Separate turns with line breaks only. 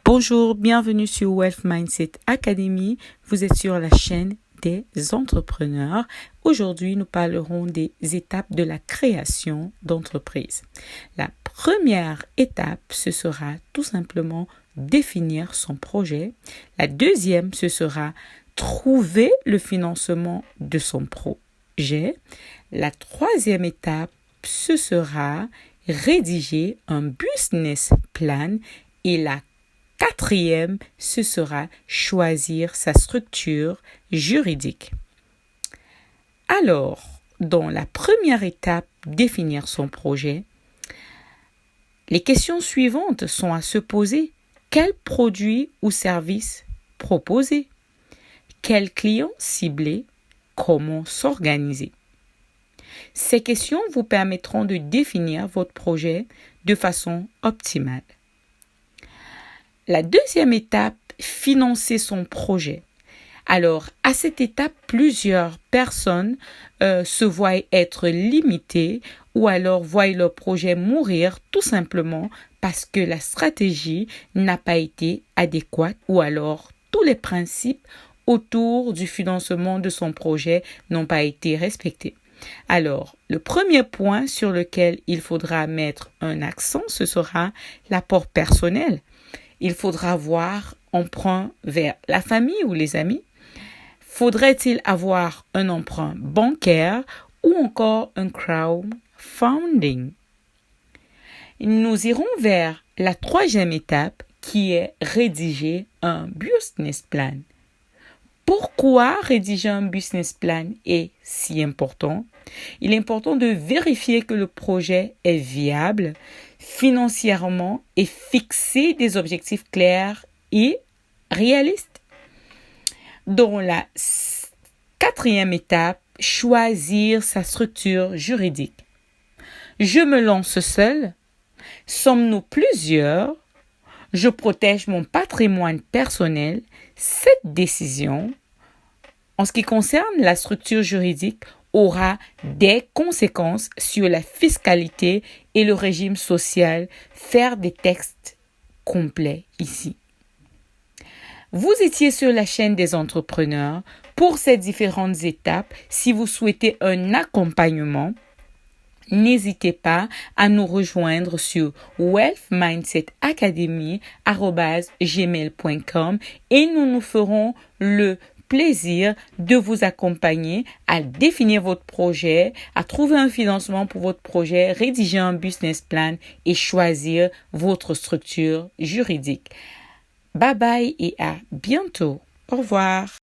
Bonjour, bienvenue sur Wealth Mindset Academy. Vous êtes sur la chaîne des entrepreneurs. Aujourd'hui, nous parlerons des étapes de la création d'entreprise. La première étape, ce sera tout simplement définir son projet. La deuxième, ce sera trouver le financement de son projet. La troisième étape, ce sera rédiger un business plan. Et la quatrième, ce sera choisir sa structure juridique. Alors, dans la première étape, définir son projet, les questions suivantes sont à se poser. Quel produit ou service proposer? Quel client cibler? Comment s'organiser? Ces questions vous permettront de définir votre projet de façon optimale. La deuxième étape, financer son projet. Alors, à cette étape, plusieurs personnes se voient être limitées ou alors voient leur projet mourir tout simplement parce que la stratégie n'a pas été adéquate ou alors tous les principes autour du financement de son projet n'ont pas été respectés. Alors, le premier point sur lequel il faudra mettre un accent, ce sera l'apport personnel. Il faudra avoir emprunt vers la famille ou les amis. Faudrait-il avoir un emprunt bancaire ou encore un crowdfunding? Nous irons vers la troisième étape qui est rédiger un business plan. Pourquoi rédiger un business plan est si important? Il est important de vérifier que le projet est viable financièrement et fixer des objectifs clairs et réalistes. Dans la quatrième étape, choisir sa structure juridique. Je me lance seul? Sommes-nous plusieurs? Je protège mon patrimoine personnel. Cette décision, en ce qui concerne la structure juridique, aura des conséquences sur la fiscalité et le régime social. Faire des textes complets ici. Vous étiez sur la chaîne des entrepreneurs. Pour ces différentes étapes, si vous souhaitez un accompagnement, n'hésitez pas à nous rejoindre sur wealthmindsetacademy@gmail.com et nous ferons le plaisir de vous accompagner à définir votre projet, à trouver un financement pour votre projet, rédiger un business plan et choisir votre structure juridique. Bye bye et à bientôt. Au revoir.